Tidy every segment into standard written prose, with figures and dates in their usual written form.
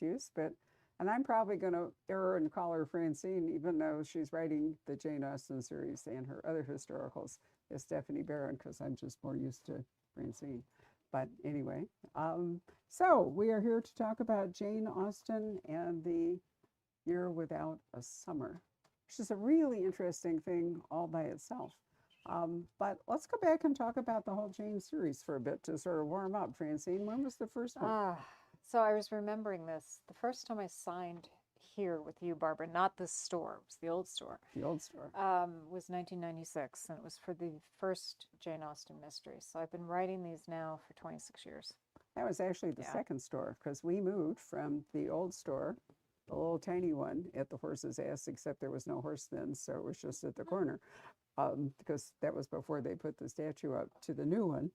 use, and I'm probably going to err and call her Francine, even though she's writing the Jane Austen series and her other historicals is Stephanie Barron, because I'm just more used to Francine. But anyway, so we are here to talk about Jane Austen and the Year Without a Summer, which is a really interesting thing all by itself. But let's go back and talk about the whole Jane series for a bit to sort of warm up. Francine, when was the first one? So I was remembering this. The first time I signed here with you, Barbara, not this store, it was the old store, The old store. was 1996, and it was for the first Jane Austen mystery. So I've been writing these now for 26 years. That was actually the second store, because we moved from the old store, the little tiny one at the horse's ass, except there was no horse then, so it was just at the corner, because that was before they put the statue up, to the new one.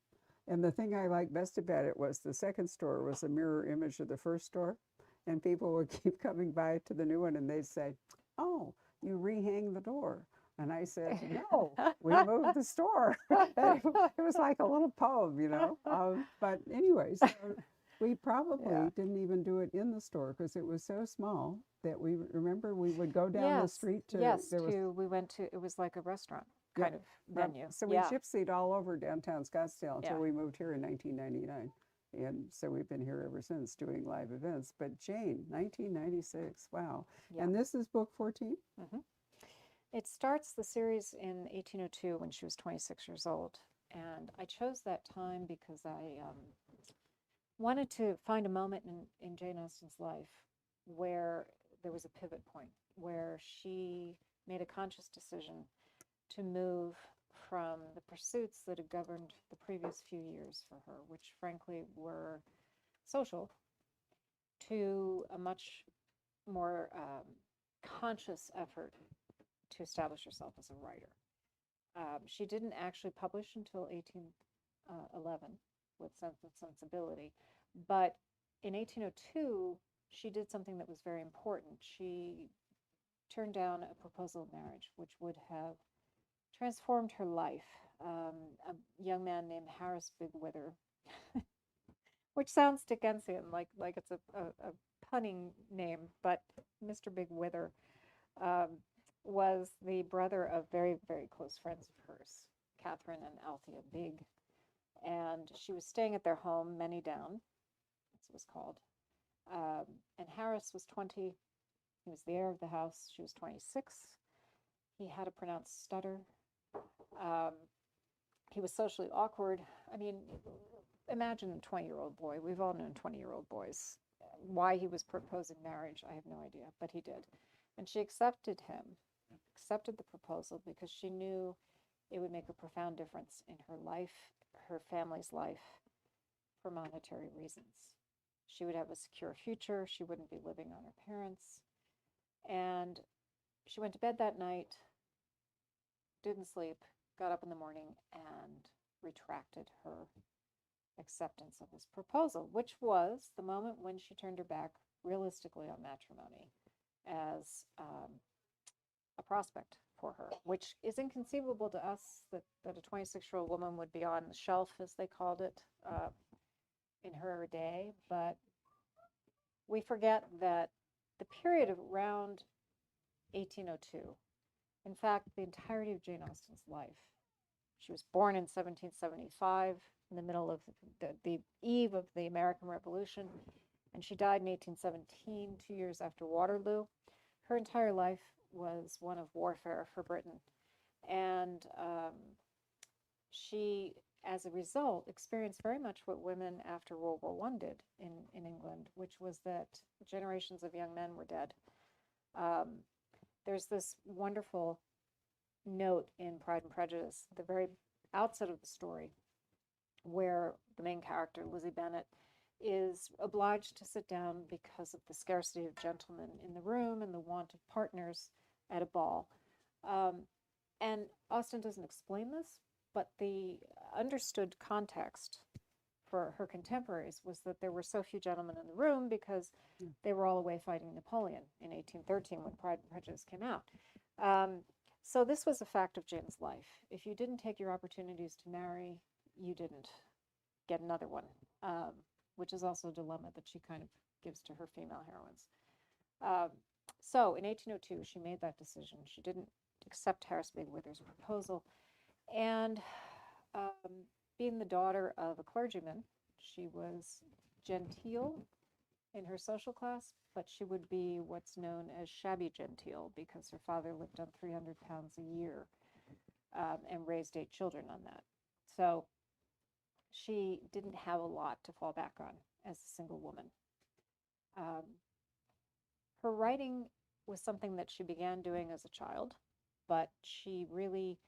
And the thing I liked best about it was the second store was a mirror image of the first store, and people would keep coming by to the new one, and they'd say, "Oh, you rehang the door." And I said, "No, we moved the store." It was like a little poem, you know. But anyways, we probably didn't even do it in the store because it was so small that we remember we would go down the street to. We went to, it was like a restaurant kind of venue. So we gypsied all over downtown Scottsdale until we moved here in 1999. And so we've been here ever since doing live events. But Jane, 1996, wow. Yeah. And this is book 14? Mm-hmm. It starts the series in 1802 when she was 26 years old. And I chose that time because I wanted to find a moment in Jane Austen's life where there was a pivot point, where she made a conscious decision to move from the pursuits that had governed the previous few years for her, which frankly were social, to a much more conscious effort to establish herself as a writer. She didn't actually publish until 1811 with Sense and Sensibility, but in 1802, she did something that was very important. She turned down a proposal of marriage, which would have transformed her life. A young man named Harris Bigwither, which sounds Dickensian, like it's a punning name, but Mr. Bigwither was the brother of very, very close friends of hers, Catherine and Althea Big. And she was staying at their home, Many Down, as it was called. And Harris was 20. He was the heir of the house. She was 26. He had a pronounced stutter. He was socially awkward. I mean, imagine a 20-year-old boy. We've all known 20-year-old boys. Why he was proposing marriage, I have no idea, but he did. And she accepted the proposal, because she knew it would make a profound difference in her life, her family's life, for monetary reasons. She would have a secure future. She wouldn't be living on her parents. And she went to bed that night, didn't sleep, got up in the morning, and retracted her acceptance of this proposal, which was the moment when she turned her back realistically on matrimony as a prospect for her, which is inconceivable to us that a 26-year-old woman would be on the shelf, as they called it, in her day. But we forget that the period of around 1802, in fact, the entirety of Jane Austen's life. She was born in 1775, in the middle of the eve of the American Revolution, and she died in 1817, 2 years after Waterloo. Her entire life was one of warfare for Britain. And she, as a result, experienced very much what women after World War I did in England, which was that generations of young men were dead. There's this wonderful note in Pride and Prejudice, the very outset of the story, where the main character, Lizzie Bennet, is obliged to sit down because of the scarcity of gentlemen in the room and the want of partners at a ball. And Austen doesn't explain this, but the understood context for her contemporaries was that there were so few gentlemen in the room because they were all away fighting Napoleon in 1813 when Pride and Prejudice came out. So this was a fact of Jane's life. If you didn't take your opportunities to marry, you didn't get another one, which is also a dilemma that she kind of gives to her female heroines. So in 1802, she made that decision. She didn't accept Harris Big Wither's proposal. And being the daughter of a clergyman, she was genteel in her social class, but she would be what's known as shabby genteel because her father lived on 300 pounds a year and raised 8 children on that. So she didn't have a lot to fall back on as a single woman. Her writing was something that she began doing as a child, but she really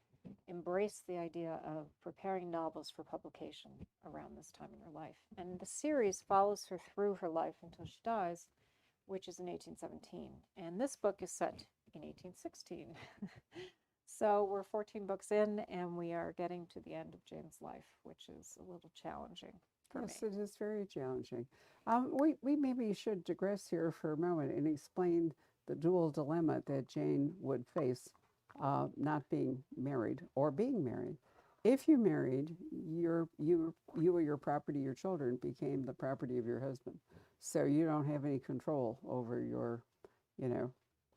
embraced the idea of preparing novels for publication around this time in her life. And the series follows her through her life until she dies, which is in 1817. And this book is set in 1816. So we're 14 books in, and we are getting to the end of Jane's life, which is a little challenging for Yes, me. it is very challenging. We maybe should digress here for a moment and explain the dual dilemma that Jane would face, not being married or being married. If you married, you or your property, your children, became the property of your husband. So you don't have any control over your, you know,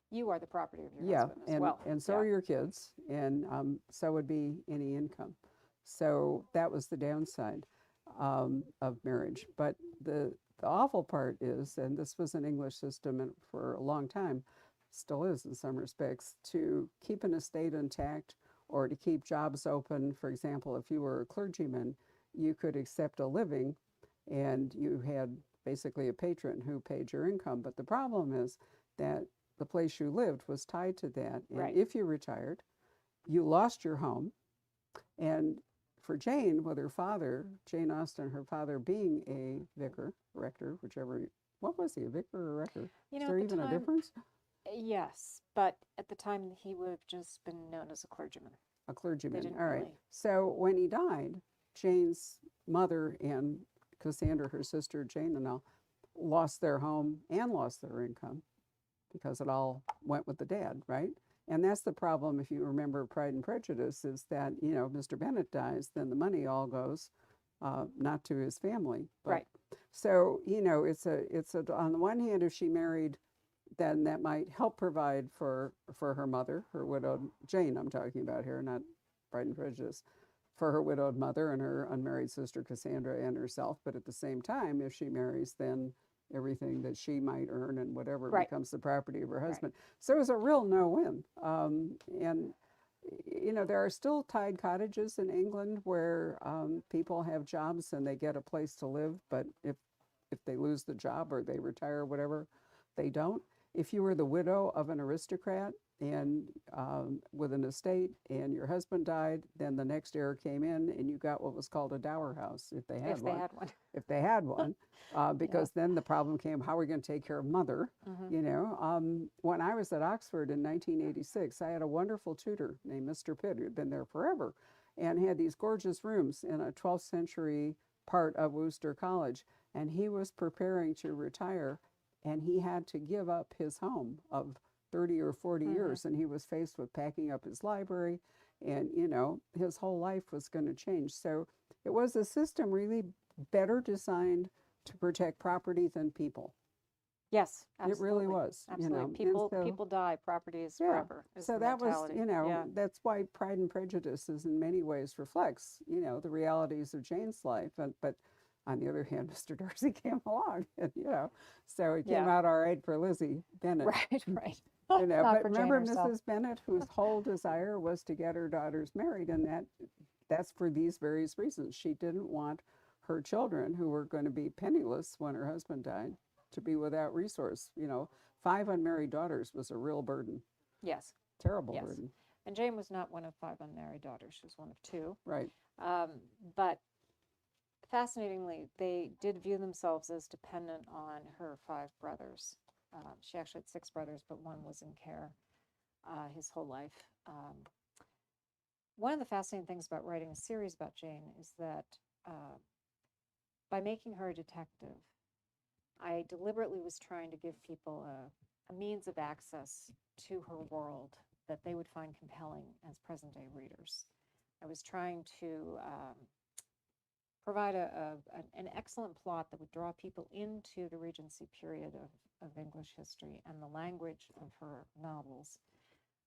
You are the property of your yeah, husband as well. and so Yeah. are your kids, and so would be any income. So that was the downside of marriage. But the awful part is, and this was an English system for a long time, still is in some respects, to keep an estate intact or to keep jobs open. For example, if you were a clergyman, you could accept a living and you had basically a patron who paid your income. But the problem is that the place you lived was tied to that. And Right. if you retired, you lost your home. And for Jane, with her father, Jane Austen, her father being a vicar, rector, whichever, what was he, a vicar or a rector? You Is know, there at the even a time, difference? yes, but at the time he would have just been known as a clergyman. A clergyman. didn't All right. really- So when he died, Jane's mother and Cassandra, her sister, Jane and all, lost their home and lost their income because it all went with the dad, right? And that's the problem, if you remember Pride and Prejudice, is that, Mr. Bennet dies, then the money all goes not to his family. But, Right. So, on the one hand, if she married, then that might help provide for her mother, her widowed, Jane I'm talking about here, not Pride and Prejudice, for her widowed mother and her unmarried sister Cassandra and herself. But at the same time, if she marries, then everything that she might earn and whatever Right. becomes the property of her Right. husband. So it was a real no-win. And there are still tied cottages in England where people have jobs and they get a place to live, but if they lose the job or they retire or whatever, they don't. If you were the widow of an aristocrat and with an estate and your husband died, then the next heir came in and you got what was called a dower house, if they had If one. they had one. If they had one, because then the problem came, how are we going to take care of mother? When I was at Oxford in 1986, I had a wonderful tutor named Mr. Pitt who had been there forever and had these gorgeous rooms in a 12th century part of Worcester College. And he was preparing to retire and he had to give up his home of 30 or 40 years, and he was faced with packing up his library, and his whole life was going to change. So it was a system really better designed to protect property than people. Yes, It really absolutely. was. Absolutely. And People so- people die, property is Yeah. forever. Is So the that was, mentality. Yeah. that's why Pride and Prejudice is in many ways reflects, the realities of Jane's life. But on the other hand, Mr. Darcy came along, and so it came Yeah. out all right for Lizzie Bennet. Right, right. Not Not but for Jane remember herself. Mrs. Bennet, whose whole desire was to get her daughters married, and that's for these various reasons. She didn't want her children, who were going to be penniless when her husband died, to be without resource. 5 unmarried daughters was a real burden, Yes. terrible Yes. burden. And Jane was not one of 5 unmarried daughters. She was one of 2. Right. But fascinatingly, they did view themselves as dependent on her 5 brothers. She actually had 6 brothers, but one was in care his whole life. One of the fascinating things about writing a series about Jane is that by making her a detective, I deliberately was trying to give people a means of access to her world that they would find compelling as present-day readers. I was trying to provide an excellent plot that would draw people into the Regency period of English history and the language of her novels,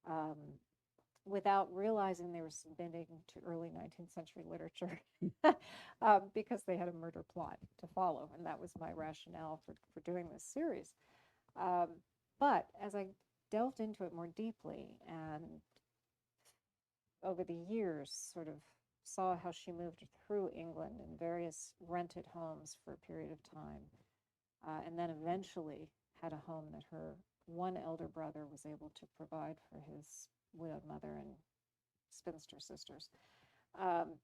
um, without realizing they were submitting to early 19th century literature because they had a murder plot to follow. And that was my rationale for doing this series. Um, but as I delved into it more deeply and over the years sort of saw how she moved through England in various rented homes for a period of time, and then eventually had a home that her one elder brother was able to provide for his widowed mother and spinster sisters, um,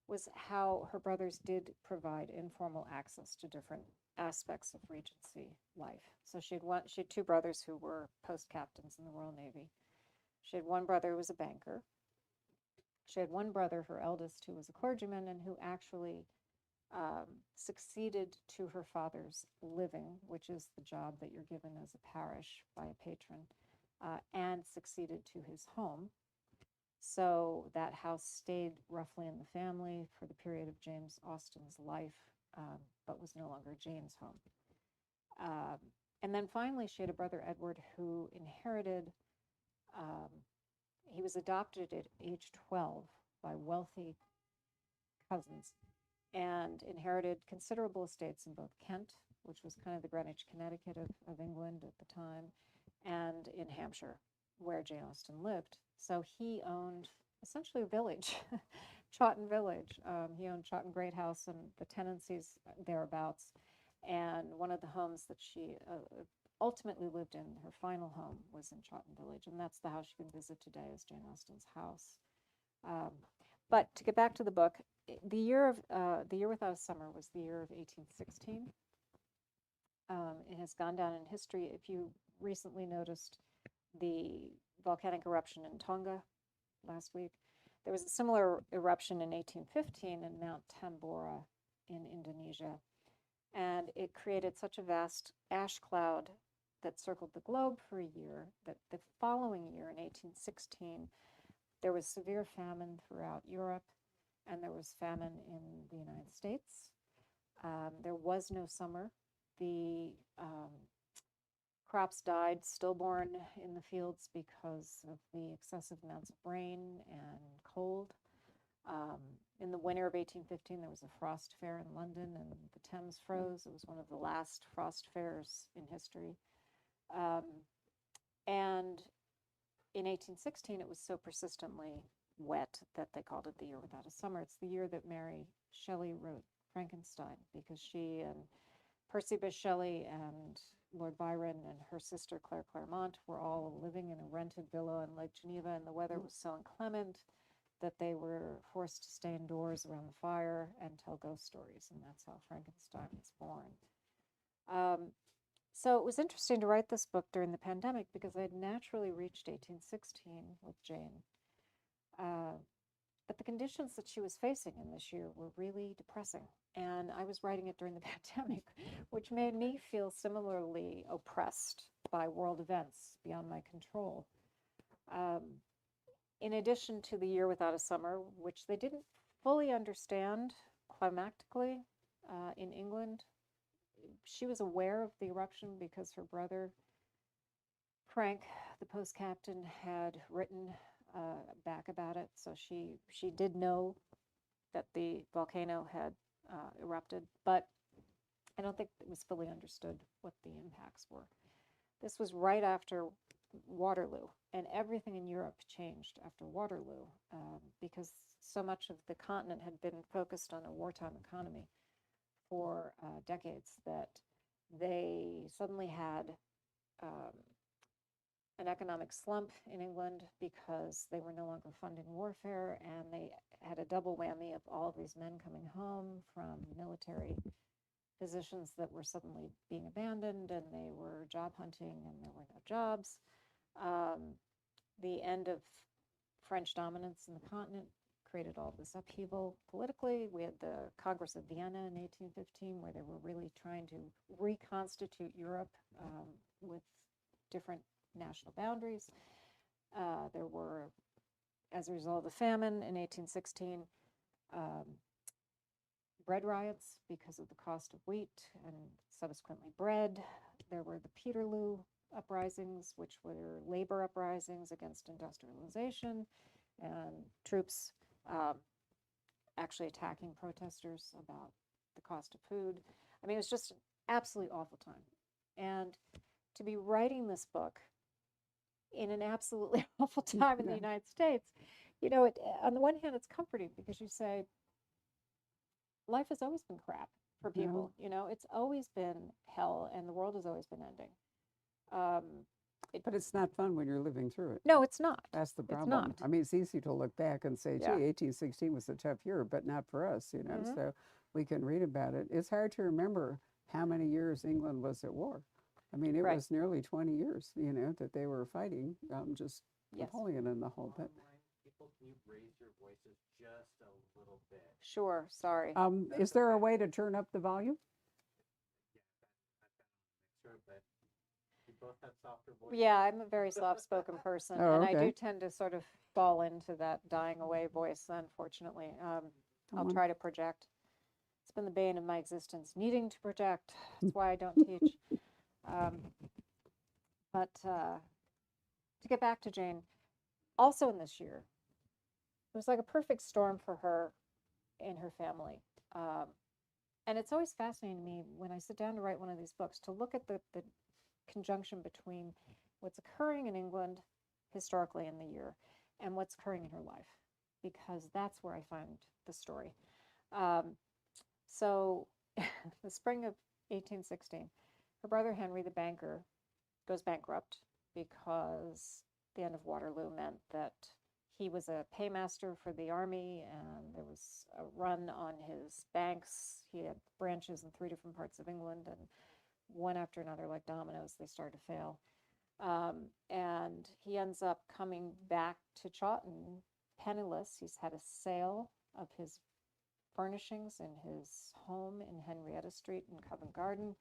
was how her brothers did provide informal access to different aspects of Regency life. So she had two brothers who were post captains in the Royal Navy. She had one brother who was a banker. She had one brother, her eldest, who was a clergyman and who actually succeeded to her father's living, which is the job that you're given as a parish by a patron, and succeeded to his home. So that house stayed roughly in the family for the period of James Austen's life, but was no longer Jane's home. And then finally, she had a brother, Edward, who inherited, he was adopted at age 12 by wealthy cousins and inherited considerable estates in both Kent, which was kind of the Greenwich, Connecticut of England at the time, and in Hampshire, where Jane Austen lived. So he owned essentially a village, Chawton Village. He owned Chawton Great House and the tenancies thereabouts. And one of the homes that she ultimately lived in, her final home, was in Chawton Village. And that's the house you can visit today, is Jane Austen's house. But to get back to the book, the year without a summer was the year of 1816. It has gone down in history. If you recently noticed the volcanic eruption in Tonga last week, there was a similar eruption in 1815 in Mount Tambora in Indonesia. And it created such a vast ash cloud that circled the globe for a year that the following year, in 1816, there was severe famine throughout Europe, and there was famine in the United States. There was no summer. The crops died stillborn in the fields because of the excessive amounts of rain and cold. In the winter of 1815, there was a frost fair in London, and the Thames froze. It was one of the last frost fairs in history. And in 1816, it was so persistently wet that they called it the year without a summer. It's the year that Mary Shelley wrote Frankenstein, because she and Percy Bysshe Shelley and Lord Byron and her sister Claire Clairmont were all living in a rented villa in Lake Geneva, and the weather was so inclement that they were forced to stay indoors around the fire and tell ghost stories, and that's how Frankenstein was born. So it was interesting to write this book during the pandemic because I had naturally reached 1816 with Jane. But the conditions that she was facing in this year were really depressing. And I was writing it during the pandemic, which made me feel similarly oppressed by world events beyond my control. In addition to the year without a summer, which they didn't fully understand climactically in England, she was aware of the eruption because her brother, Frank, the post captain, had written back about it. So she did know that the volcano had erupted, but I don't think it was fully understood what the impacts were. This was right after Waterloo, and everything in Europe changed after Waterloo because so much of the continent had been focused on a wartime economy for decades that they suddenly had an economic slump in England because they were no longer funding warfare, and they had a double whammy of all of these men coming home from military positions that were suddenly being abandoned, and they were job hunting, and there were no jobs. The end of French dominance in the continent created all this upheaval politically. We had the Congress of Vienna in 1815, where they were really trying to reconstitute Europe with different national boundaries. There were, as a result of the famine in 1816, bread riots because of the cost of wheat and subsequently bread. There were the Peterloo uprisings, which were labor uprisings against industrialization, and troops actually attacking protesters about the cost of food. I mean, it was just an absolutely awful time. And to be writing this book in an absolutely awful time in the United States, you know, on the one hand, it's comforting because you say, life has always been crap for people. You know, it's always been hell, and the world has always been ending. But it's not fun when you're living through it. No, it's not. That's the It's problem. not. I mean, it's easy to look back and say, gee, Yeah. 1816 was a tough year, but not for us, you know. So we can read about it. It's hard to remember how many years England was at war. I mean, it Right. was nearly 20 years, you know, that they were fighting, just Yes. Napoleon and the whole bit. People, can you raise your voices just a little bit? Sure, sorry. Is there a way to turn up the volume? Sure, but you both have softer voices. Yeah, I'm a very soft-spoken person, Oh, and I okay. do tend to sort of fall into that dying away voice, unfortunately. I'll on. try to project. It's been the bane of my existence, needing to project. That's why I don't teach. But to get back to Jane, also in this year, it was like a perfect storm for her and her family. And it's always fascinating to me when I sit down to write one of these books to look at the conjunction between what's occurring in England historically in the year and what's occurring in her life, because that's where I find the story. So the spring of 1816, her brother Henry, the banker, goes bankrupt because the end of Waterloo meant that he was a paymaster for the army, and there was a run on his banks. He had branches in 3 different parts of England, and one after another, like dominoes, they started to fail. And he ends up coming back to Chawton penniless. He's had a sale of his furnishings in his home in Henrietta Street in Covent Garden.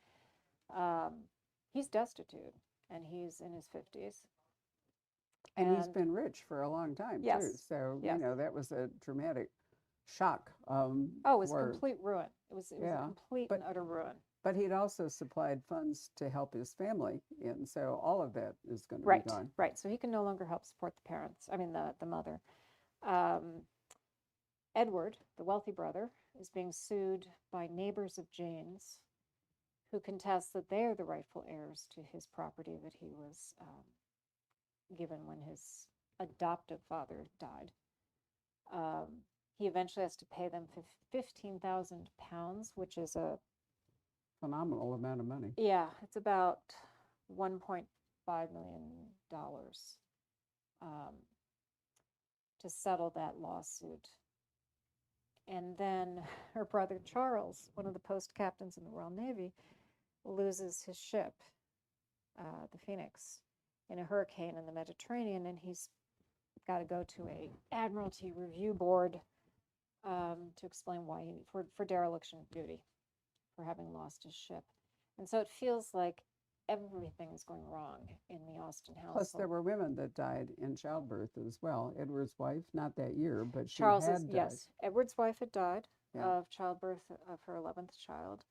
He's destitute, and he's in his 50s. And he's been rich for a long time, Yes. too. So, Yes. you know, that was a dramatic shock. Oh, it was for- complete ruin. It was Yeah, a complete but- and utter ruin. But he'd also supplied funds to help his family. And so all of that is going to Right, be gone. right. So he can no longer help support the parents, I mean, the mother. Edward, the wealthy brother, is being sued by neighbors of Jane's who contest that they are the rightful heirs to his property that he was given when his adoptive father died. He eventually has to pay them £15,000, which is Phenomenal amount of money. yeah, it's about $1.5 million to settle that lawsuit. And then her brother Charles, one of the post captains in the Royal Navy, loses his ship, the Phoenix, in a hurricane in the Mediterranean, and he's got to go to a Admiralty review board to explain why for dereliction of duty, for having lost his ship. And so it feels like everything is going wrong in the Austen household. Plus, there were women that died in childbirth as well. Edward's wife, not that year, but she Charles's, had died. yes, Edward's wife had died Yeah. of childbirth of her 11th child.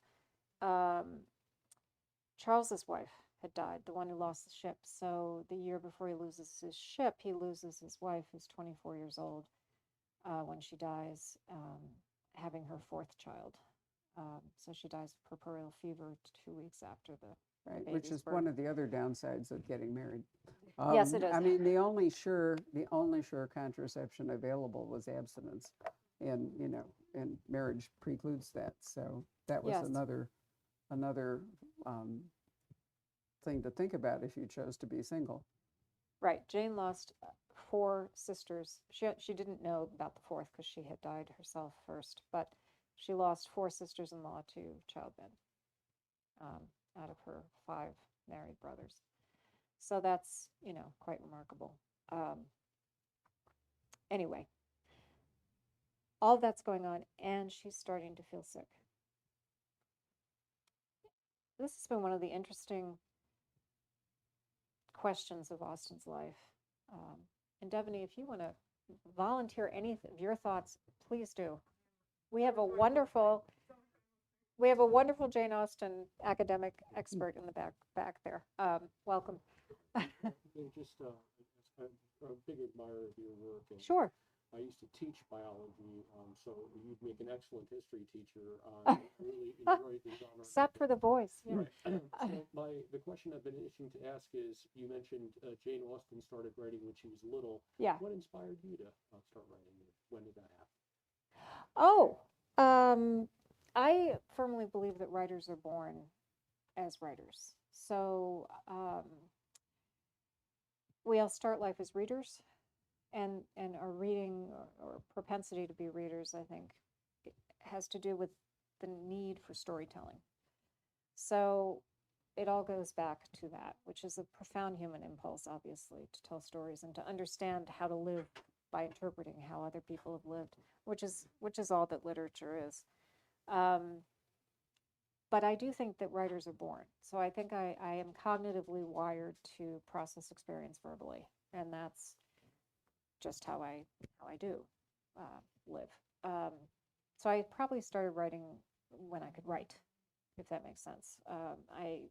Charles's wife had died, the one who lost the ship. So the year before he loses his ship, he loses his wife, who's 24 years old, when she dies, having her 4th child. So she dies of puerperal fever 2 weeks after the Right, baby's which is birth. one of the other downsides of getting married. Yes, it is. I mean, the only sure contraception available was abstinence, and you know, and marriage precludes that. So that was Yes. another thing to think about if you chose to be single. Right. Jane lost 4 sisters. She didn't know about the 4th because she had died herself first, but she lost 4 sisters-in-law to childbed out of her 5 married brothers. So that's, you know, quite remarkable. Anyway, all that's going on, and she's starting to feel sick. This has been one of the interesting questions of Austen's life. And Devaney, if you want to volunteer any of your thoughts, please do. We have a wonderful We have a wonderful Jane Austen academic expert in the back there. Welcome. Just, I'm a big admirer of your work, and Sure. I used to teach biology, so you'd make an excellent history teacher. I really enjoyed the genre. Except for the voice. Yeah. Right. So the question I've been itching to ask is, you mentioned Jane Austen started writing when she was little. Yeah. What inspired you to start writing? When did that happen? Oh, I firmly believe that writers are born as writers. So we all start life as readers, and our reading or propensity to be readers, I think, has to do with the need for storytelling. So it all goes back to that, which is a profound human impulse, obviously, to tell stories and to understand how to live by interpreting how other people have lived, which is all that literature is. But I do think that writers are born. So I think I am cognitively wired to process experience verbally, and that's just how I do live. So I probably started writing when I could write, if that makes sense. I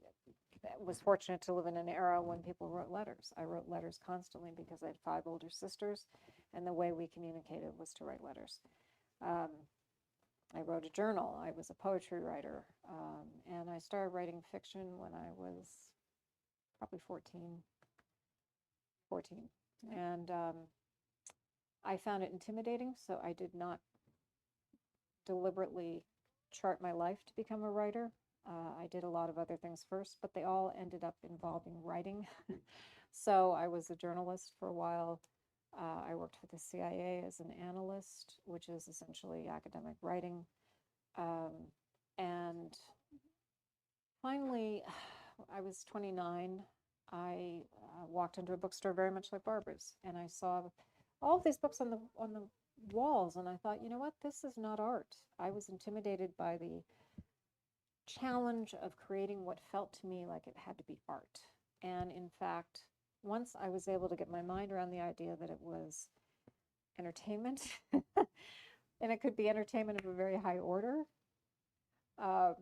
was fortunate to live in an era when people wrote letters. I wrote letters constantly because I had 5 older sisters, and the way we communicated was to write letters. I wrote a journal. I was a poetry writer, and I started writing fiction when I was probably 14. And I found it intimidating, so I did not deliberately chart my life to become a writer. I did a lot of other things first, but they all ended up involving writing. So I was a journalist for a while. I worked for the CIA as an analyst, which is essentially academic writing. And finally, I was 29. I walked into a bookstore very much like Barbara's, and I saw all of these books on the walls, and I thought, you know what, this is not art. I was intimidated by the challenge of creating what felt to me like it had to be art. And in fact, once I was able to get my mind around the idea that it was entertainment, and it could be entertainment of a very high order, I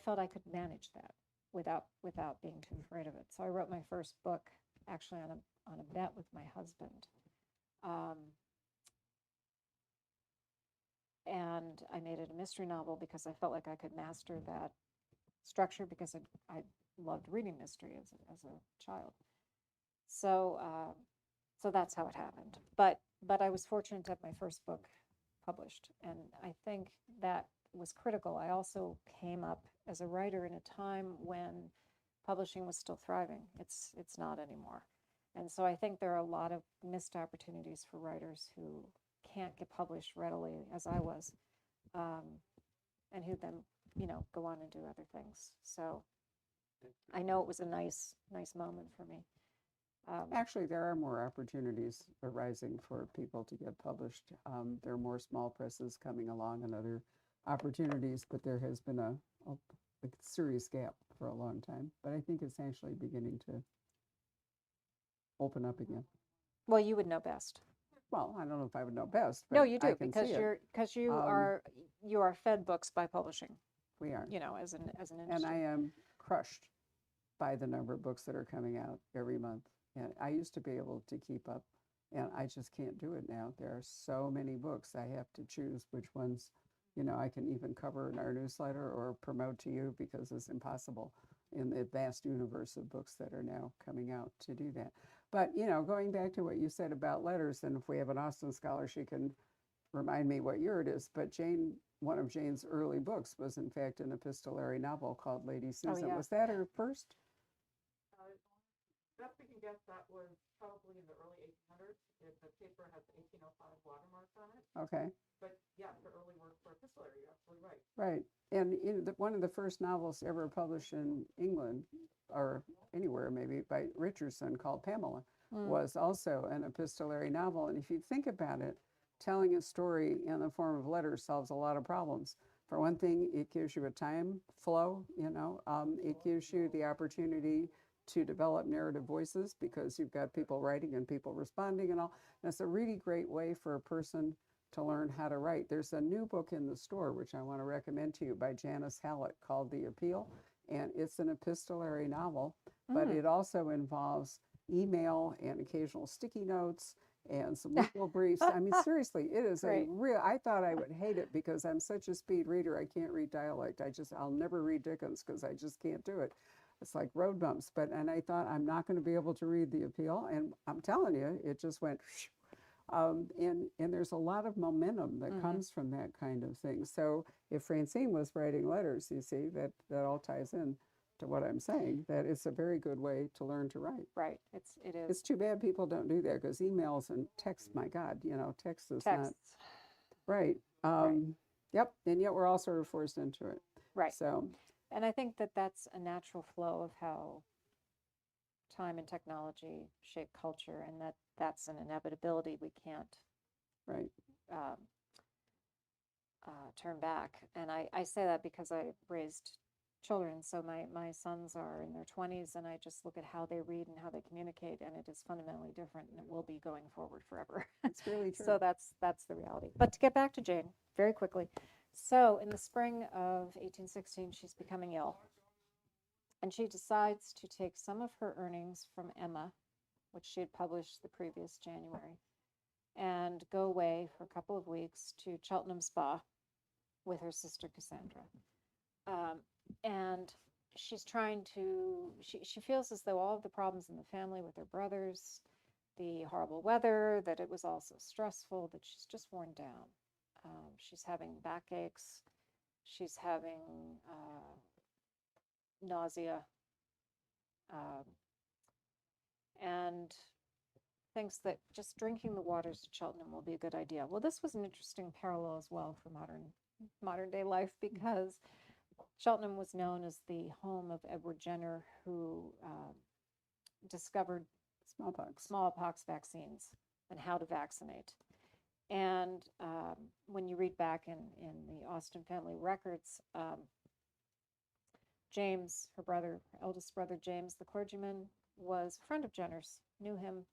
felt I could manage that without being too afraid of it. So I wrote my first book actually on a bet with my husband. And I made it a mystery novel because I felt like I could master that structure because I loved reading mystery as a child. So so that's how it happened. But I was fortunate to have my first book published, and I think that was critical. I also came up as a writer in a time when publishing was still thriving. It's not anymore. And so I think there are a lot of missed opportunities for writers who can't get published readily, as I was, and who then, go on and do other things. So I know it was a nice moment for me. Actually, there are more opportunities arising for people to get published. There are more small presses coming along and other opportunities, but there has been a serious gap for a long time. But I think it's actually beginning to open up again. Well, you would know best. Well, I don't know if I would know best, but No, you I do, can because see it. you are fed books by publishing, We are. as an industry. And I am crushed by the number of books that are coming out every month. And I used to be able to keep up, and I just can't do it now. There are so many books. I have to choose which ones, I can even cover in our newsletter or promote to you, because it's impossible in the vast universe of books that are now coming out to do that. But, going back to what you said about letters, and if we have an Austen scholar, she can remind me what year it is. But one of Jane's early books was, in fact, an epistolary novel called Lady Susan. yeah. Was that her first? Best we can guess, that was probably in the early 1800s. The paper has 1805 watermarks on it. Okay. But yeah, the early work for epistolary, you're absolutely right. Right. And one of the first novels ever published in England, or anywhere maybe, by Richardson, called Pamela, was also an epistolary novel. And if you think about it, telling a story in the form of letters solves a lot of problems. For one thing, it gives you a time flow, it gives you the opportunity to develop narrative voices, because you've got people writing and people responding and all. And it's a really great way for a person to learn how to write. There's a new book in the store, which I want to recommend to you by Janice Hallett called The Appeal. And it's an epistolary novel, but it also involves email and occasional sticky notes and some legal briefs. I mean, seriously, it is a Great. real, I thought I would hate it because I'm such a speed reader. I can't read dialect. I'll never read Dickens because I just can't do it. It's like road bumps. And I thought I'm not going to be able to read The Appeal. And I'm telling you, it just went, and there's a lot of momentum that comes from that kind of thing. So if Francine was writing letters, you see, that all ties in to what I'm saying, that it's a very good way to learn to write. Right. It is. It's too bad people don't do that because emails and text, my God, text is not Texts. right. Yep. And yet we're all sort of forced into it. Right. So, And I think that that's a natural flow of how time and technology shape culture, and that's an inevitability we can't right. turn back. And I say that because I raised children, so my sons are in their 20s, and I just look at how they read and how they communicate, and it is fundamentally different, and it will be going forward forever. It's really true. So that's the reality. But to get back to Jane very quickly, so in the spring of 1816, she's becoming ill, and she decides to take some of her earnings from Emma, which she had published the previous January, and go away for a couple of weeks to Cheltenham Spa with her sister Cassandra. And she's trying to, she feels as though all of the problems in the family with her brothers, the horrible weather, that it was all so stressful, that she's just worn down. She's having backaches. She's having nausea. And thinks that just drinking the waters at Cheltenham will be a good idea. Well, this was an interesting parallel as well for modern day life, because Cheltenham was known as the home of Edward Jenner, who discovered smallpox vaccines and how to vaccinate. And when you read back in the Austen family records, James, her eldest brother James, the clergyman, was a friend of Jenner's, knew him,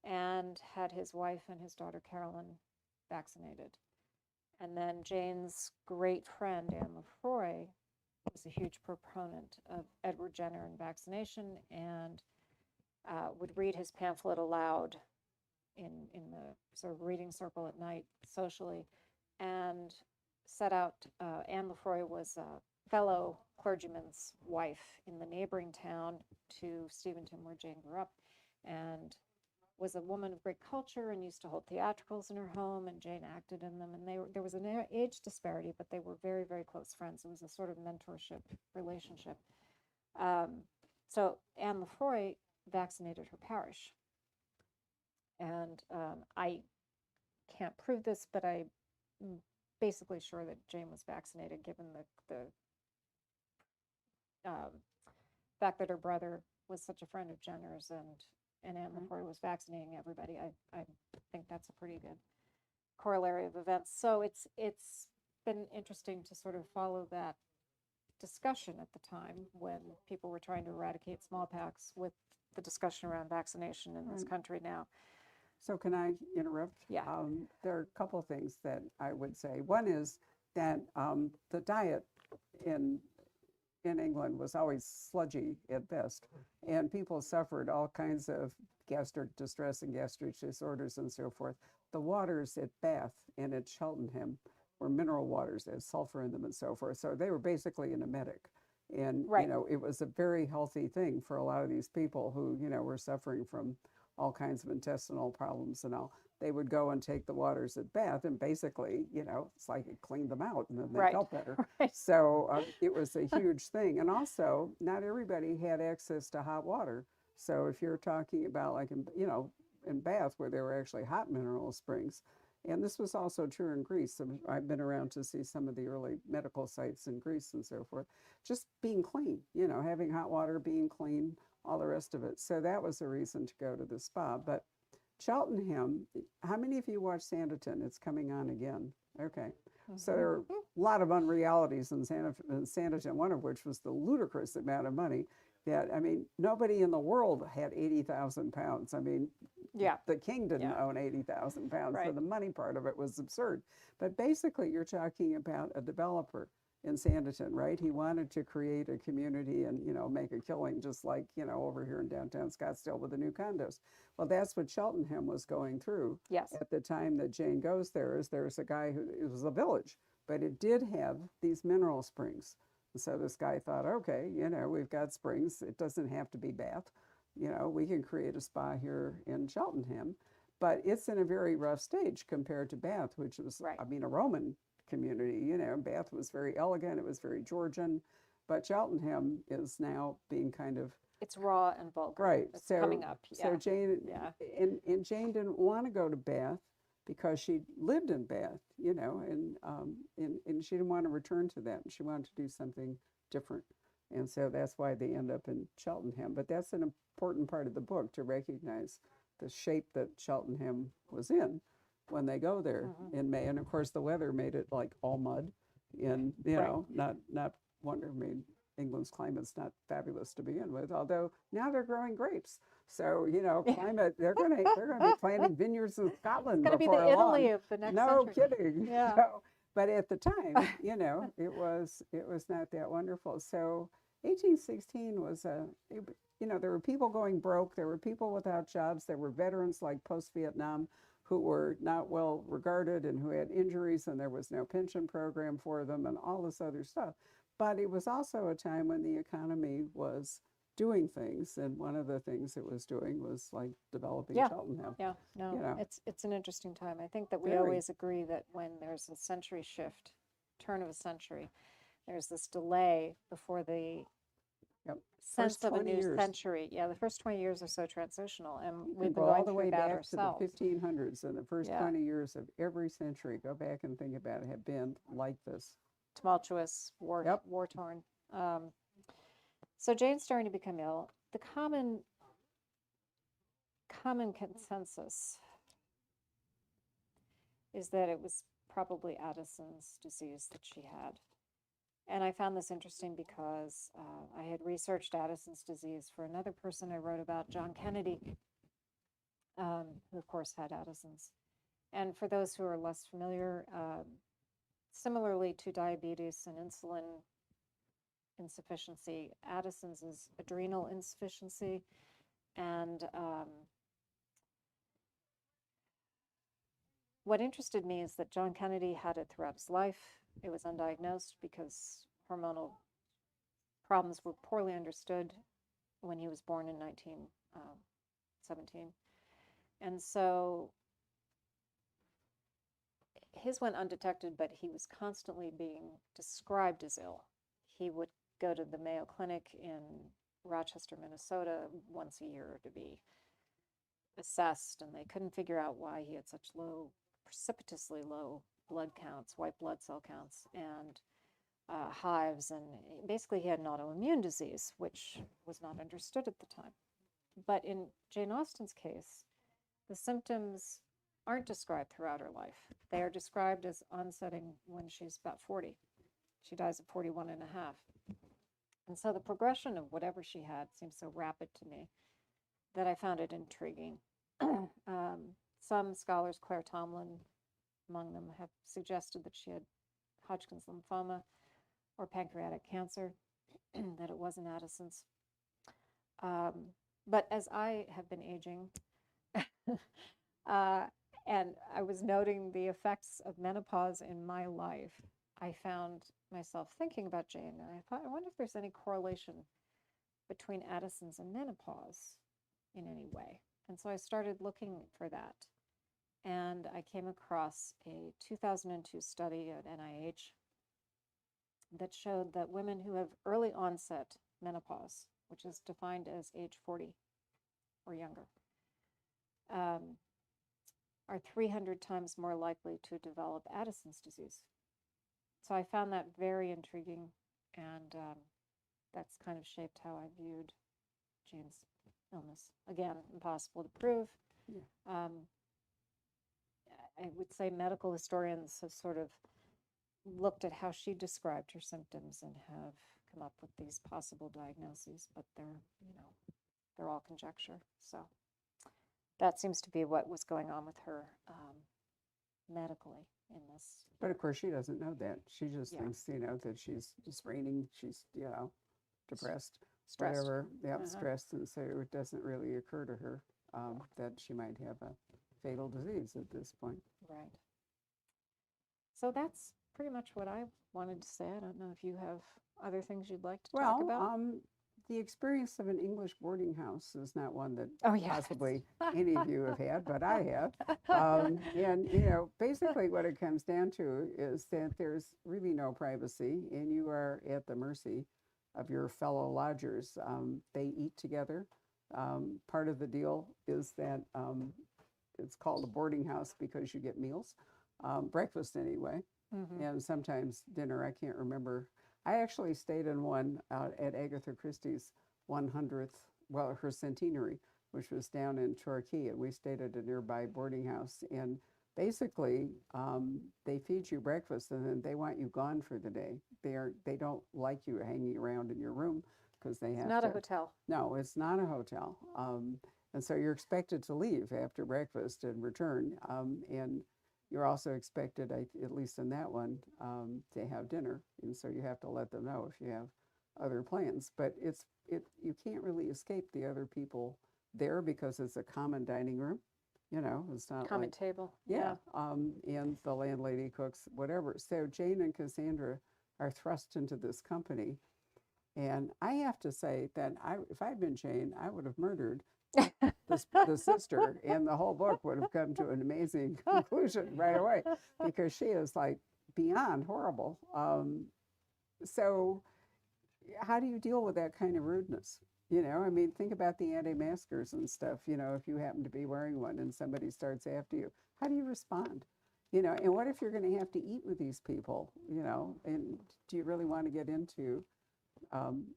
and had his wife and his daughter Carolyn vaccinated. And then Jane's great friend, Anne Lefroy, was a huge proponent of Edward Jenner and vaccination, and would read his pamphlet aloud in the sort of reading circle at night socially, and set out, Anne Lefroy was a fellow clergyman's wife in the neighboring town to Steventon, where Jane grew up, and was a woman of great culture and used to hold theatricals in her home, and Jane acted in them, and there was an age disparity, but they were very, very close friends. It was a sort of mentorship relationship. So Anne Lefroy vaccinated her parish, and I can't prove this, but I'm basically sure that Jane was vaccinated, given the fact that her brother was such a friend of Jenner's, and Anne Lefroy was vaccinating everybody. I think that's a pretty good corollary of events. So it's been interesting to sort of follow that discussion at the time when people were trying to eradicate smallpox with the discussion around vaccination in this country now. So can I interrupt? Yeah. There are a couple of things that I would say. One is that the diet in England was always sludgy at best, and people suffered all kinds of gastric distress and gastric disorders and so forth. The waters at Bath and at Cheltenham were mineral waters that had sulfur in them and so forth. So they were basically an emetic. And, it was a very healthy thing for a lot of these people who, were suffering from all kinds of intestinal problems and all. They would go and take the waters at Bath, and basically, it's like it cleaned them out, and then they felt better. So it was a huge thing. And also, not everybody had access to hot water. So if you're talking about like, in Bath, where there were actually hot mineral springs, and this was also true in Greece. I've been around to see some of the early medical sites in Greece and so forth. Just being clean, having hot water, being clean, all the rest of it. So that was a reason to go to the spa. But Cheltenham, how many of you watch Sanditon? It's coming on again. Okay. So there are a lot of unrealities in Sanditon, one of which was the ludicrous amount of money that, nobody in the world had 80,000 pounds. Yeah. the king didn't Yeah. own 80,000 pounds, so Right. the money part of it was absurd. But basically, you're talking about a developer in Sanditon, right? He wanted to create a community and, make a killing just like, over here in downtown Scottsdale with the new condos. Well, that's what Cheltenham was going through Yes. at the time that Jane goes there. Is there's a guy who, it was a village, but it did have these mineral springs. And so this guy thought, okay, we've got springs. It doesn't have to be Bath. We can create a spa here in Cheltenham, but it's in a very rough stage compared to Bath, which was, Right. I mean, a Roman community. Bath was very elegant, it was very Georgian, but Cheltenham is now being kind of It's raw and vulgar. right. It's So coming up. so Yeah. Jane Yeah. and Jane didn't want to go to Bath because she lived in Bath, and she didn't want to return to that. She wanted to do something different. And so that's why they end up in Cheltenham. But that's an important part of the book to recognize the shape that Cheltenham was in when they go there in May. And of course, the weather made it like all mud, and not wonder. I mean, England's climate's not fabulous to begin with. Although now they're growing grapes, so climate. They're going to be planting vineyards in Scotland It's going to be before the Italy long. of the next No century. kidding. Yeah. So, but at the time, it was not that wonderful. So 1816 was there were people going broke. There were people without jobs. There were veterans like post-Vietnam who were not well regarded and who had injuries, and there was no pension program for them and all this other stuff. But it was also a time when the economy was doing things, and one of the things it was doing was like developing Yeah. Cheltenham. Yeah, no, know. it's an interesting time. I think that we Very. always agree that when there's a century shift, turn of a century, there's this delay before the Yep. sense First of a 20 new years. century. Yeah, the first 20 years are so transitional, and You we've can been go all going the through way that back to the ourselves. 1500s, and the first Yeah. 20 years of every century, go back and think about it, have been like this. Tumultuous, Yep. war-torn. So Jane's starting to become ill. The common consensus is that it was probably Addison's disease that she had. And I found this interesting because I had researched Addison's disease for another person I wrote about, John Kennedy, who of course had Addison's. And for those who are less familiar, similarly to diabetes and insulin insufficiency, Addison's is adrenal insufficiency. And what interested me is that John Kennedy had it throughout his life. It was undiagnosed because hormonal problems were poorly understood when he was born in 1917. And so his went undetected, but he was constantly being described as ill. He would go to the Mayo Clinic in Rochester, Minnesota once a year to be assessed, and they couldn't figure out why he had such low, precipitously low blood counts, white blood cell counts, and hives, and basically he had an autoimmune disease, which was not understood at the time. But in Jane Austen's case, the symptoms aren't described throughout her life. They are described as onsetting when she's about 40. She dies at 41 and a half. And so the progression of whatever she had seems so rapid to me that I found it intriguing. Some scholars, Claire Tomlin among them, have suggested that she had Hodgkin's lymphoma or pancreatic cancer, that it wasn't Addison's. But as I have been aging, and I was noting the effects of menopause in my life, I found myself thinking about Jane, and I thought, I wonder if there's any correlation between Addison's and menopause in any way. And so I started looking for that. And I came across a 2002 study at NIH that showed that women who have early onset menopause, which is defined as age 40 or younger, are 300 times more likely to develop Addison's disease. So I found that very intriguing, and that's kind of shaped how I viewed Jane's illness. Again, impossible to prove. Yeah. I would say medical historians have sort of looked at how she described her symptoms and have come up with these possible diagnoses, but they're all conjecture. So that seems to be what was going on with her medically in this. But of course, she doesn't know that. She just Yeah. thinks, that she's just raining, she's, depressed, Stressed. whatever. Yeah, Uh-huh. stressed. And so it doesn't really occur to her that she might have a fatal disease at this point. Right. So that's pretty much what I wanted to say. I don't know if you have other things you'd like to talk about. The experience of an English boarding house is not one that Oh, yeah. possibly any of you have had, but I have. And, basically what it comes down to is that there's really no privacy and you are at the mercy of your fellow lodgers. They eat together. Part of the deal is that it's called a boarding house because you get meals, breakfast anyway, and sometimes dinner. I can't remember. I actually stayed in one out at Agatha Christie's 100th, her centenary, which was down in Torquay, and we stayed at a nearby boarding house. And basically, they feed you breakfast, and then they want you gone for the day. They don't like you hanging around in your room because they have It's not to. a hotel. No, it's not a hotel. And so you're expected to leave after breakfast and return. And you're also expected, at least in that one, to have dinner. And so you have to let them know if you have other plans. But you can't really escape the other people there because it's a common dining room. It's not Common like, table. yeah. And the landlady cooks, whatever. So Jane and Cassandra are thrust into this company. And I have to say that if I'd been Jane, I would have murdered the sister, and the whole book would have come to an amazing conclusion right away because she is like beyond horrible. So how do you deal with that kind of rudeness? Think about the anti-maskers and stuff. If you happen to be wearing one and somebody starts after you, how do you respond? And what if you're going to have to eat with these people? And do you really want to get into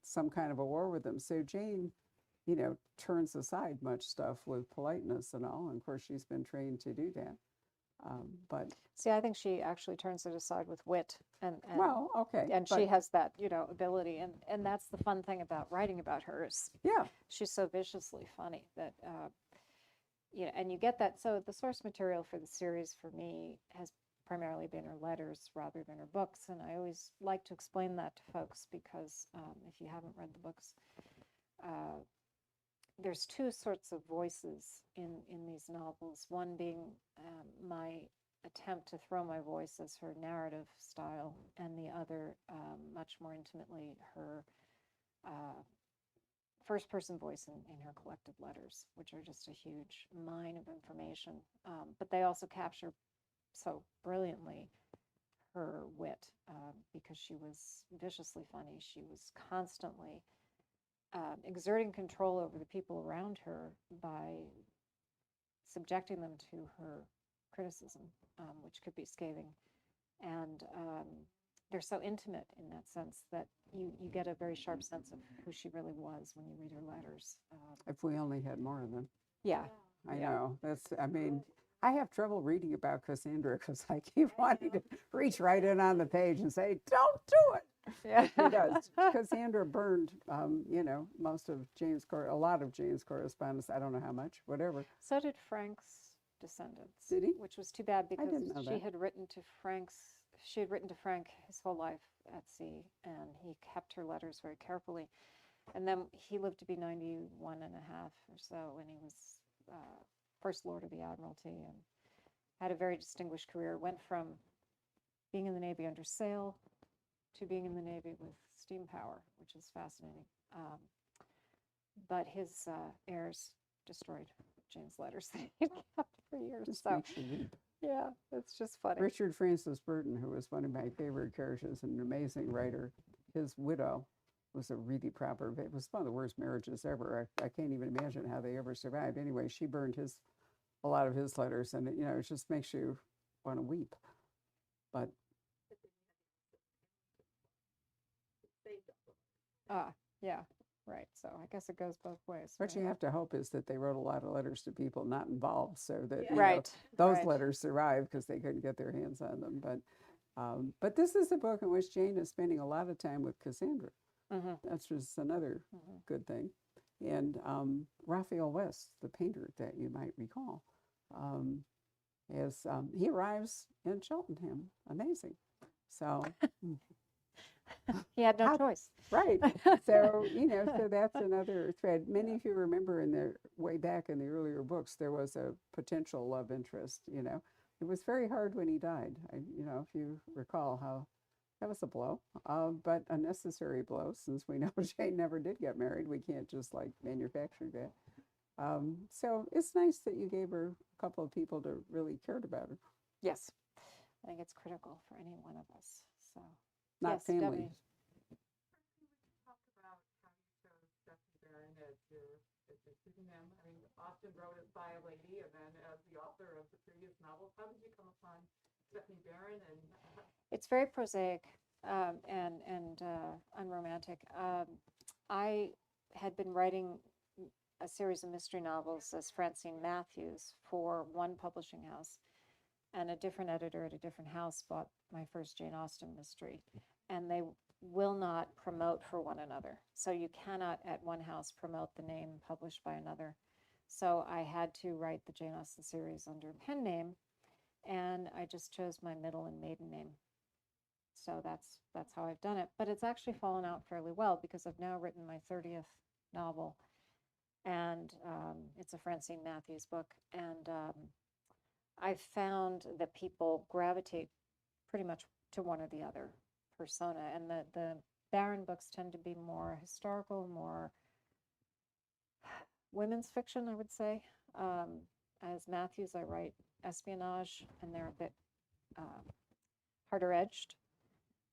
some kind of a war with them? So Jane, turns aside much stuff with politeness and all. And of course, she's been trained to do that. But See, I think she actually turns it aside with wit, and well, okay. and but, she has that ability, and that's the fun thing about writing about her is yeah, she's so viciously funny that and you get that. So the source material for the series for me has primarily been her letters rather than her books, and I always like to explain that to folks because if you haven't read the books, there's two sorts of voices in these novels. One being my attempt to throw my voice as her narrative style, and the other much more intimately her first-person voice in her collected letters, which are just a huge mine of information. But they also capture so brilliantly her wit because she was viciously funny. She was constantly exerting control over the people around her by subjecting them to her criticism, which could be scathing. And they're so intimate in that sense that you get a very sharp sense of who she really was when you read her letters. if we only had more of them. Yeah. I Yeah. know. I have trouble reading about Cassandra because I keep wanting to reach right in on the page and say, don't do it. Yeah. She does. Cassandra burned, a lot of Jane's correspondence. I don't know how much, whatever. So did Frank's descendants. Did he? Which was too bad because didn't know she that. had written to Frank his whole life at sea, and he kept her letters very carefully. And then he lived to be 91 and a half or so, and he was First Lord of the Admiralty and had a very distinguished career. Went from being in the Navy under sail to being in the Navy with steam power, which is fascinating. But his heirs destroyed Jane's letters that he'd kept for years. Just So, makes you weep. yeah, it's just funny. Richard Francis Burton, who was one of my favorite characters and an amazing writer, his widow was a really proper, it was one of the worst marriages ever. I can't even imagine how they ever survived. Anyway, she burned a lot of his letters, and it just makes you want to weep. But Yeah, right. So I guess it goes both ways. what you right? have to hope is that they wrote a lot of letters to people not involved, so that Right. those right. letters survived because they couldn't get their hands on them. But this is a book in which Jane is spending a lot of time with Cassandra. Mhm. That's just another Mhm. good thing. And Raphael West, the painter that you might recall, he arrives in Cheltenham. Amazing. So, He had no How- choice. right. So, so that's another thread. Many of you remember way back in the earlier books, there was a potential love interest, It was very hard when he died. If you recall how that was a blow, but a necessary blow since we know Jane never did get married. We can't just like manufacture that. So it's nice that you gave her a couple of people that really cared about her, Yes. I think it's critical for any one of us. So, not yes, family. definitely. Talk about how you chose Stephanie Barron as your pseudonym. I mean, Austen wrote it by a lady, and then as the author of the previous novels, how did you come upon Stephanie Barron? And It's very prosaic and unromantic. I had been writing a series of mystery novels as Francine Matthews for one publishing house, and a different editor at a different house bought my first Jane Austen mystery, and they will not promote for one another. So you cannot at one house promote the name published by another. So I had to write the Jane Austen series under a pen name, and I just chose my middle and maiden name. So that's how I've done it. But it's actually fallen out fairly well because I've now written my 30th novel, and it's a Francine Matthews book. And I've found that people gravitate pretty much to one or the other persona. And the Barron books tend to be more historical, more women's fiction, I would say. As Matthews, I write espionage, and they're a bit harder edged.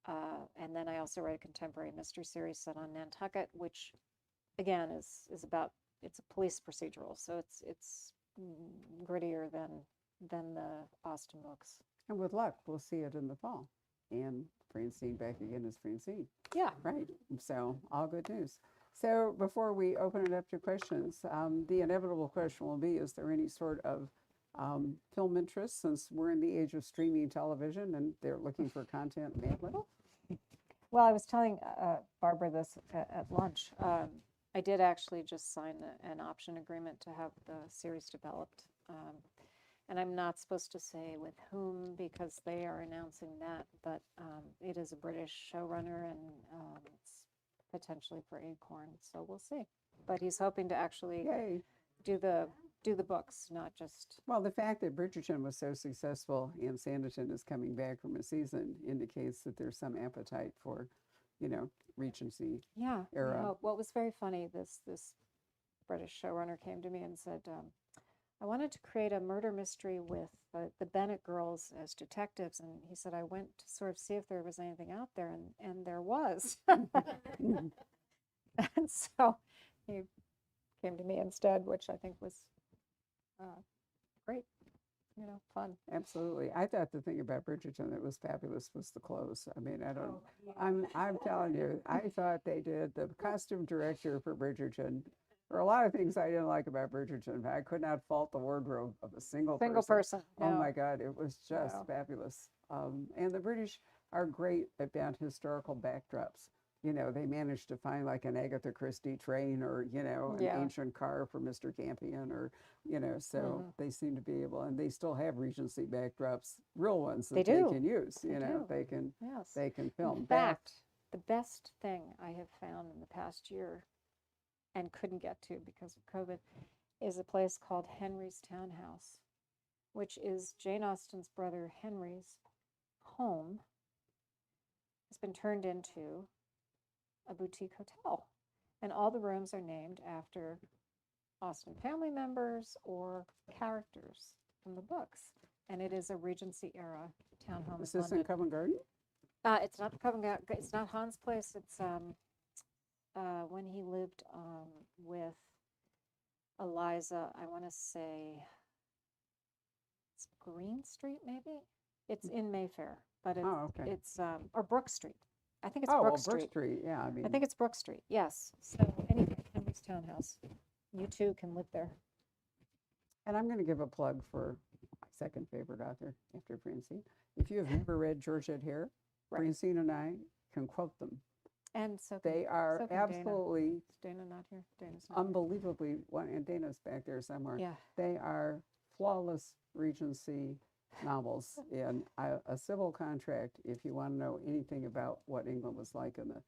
And then I also write a contemporary mystery series set on Nantucket, which again is about, it's a police procedural, so it's grittier than the Austen books. And with luck, we'll see it in the fall. And Francine back again as Francine. Yeah. Right. So all good news. So before we open it up to questions, the inevitable question will be, is there any sort of film interest, since we're in the age of streaming television and they're looking for content in that level? Well, I was telling Barbara this at lunch. I did actually just sign an option agreement to have the series developed. And I'm not supposed to say with whom because they are announcing that, but it is a British showrunner, and it's potentially for Acorn, so we'll see. But he's hoping to actually Yay. do the books, not just. Well, the fact that Bridgerton was so successful and Sanditon is coming back from a season indicates that there's some appetite for, Regency. Yeah. Era. No, what was very funny, this British showrunner came to me and said, I wanted to create a murder mystery with the Bennett girls as detectives. And he said, I went to sort of see if there was anything out there, and there was. And so he came to me instead, which I think was great, fun. Absolutely. I thought the thing about Bridgerton that was fabulous was the clothes. I mean, I'm telling you, I thought they did, the costume director for Bridgerton. There are a lot of things I didn't like about Bridgerton. I could not fault the wardrobe of a single person. Oh no. my God, it was just fabulous. And the British are great about historical backdrops. They managed to find like an Agatha Christie train or, an ancient car for Mr. Campion or, so they seem to be able, and they still have Regency backdrops, real ones that they can use, they can film. In fact, the best thing I have found in the past year and couldn't get to because of COVID is a place called Henry's Townhouse, which is Jane Austen's brother Henry's home. It's been turned into a boutique hotel, and all the rooms are named after Austen family members or characters from the books, and it is a Regency era townhome. Is this in Covent Garden? It's not Covent Garden. It's not Han's place. It's when he lived with Eliza. I want to say it's Green Street, maybe. It's in Mayfair, but it's or Brook Street. I think it's Brook Street. Brook Street, yeah. I think it's Brook Street, yes. So anyway, Henry's Townhouse. You too can live there. And I'm going to give a plug for my second favorite author after Francine. If you have never read Georgette Hare, Francine and I can quote them. And so They are so can Dana. absolutely Is Dana not here? Dana's not here. unbelievably, and Dana's back there somewhere. Yeah. They are flawless Regency novels. And a civil contract, if you want to know anything about what England was like at the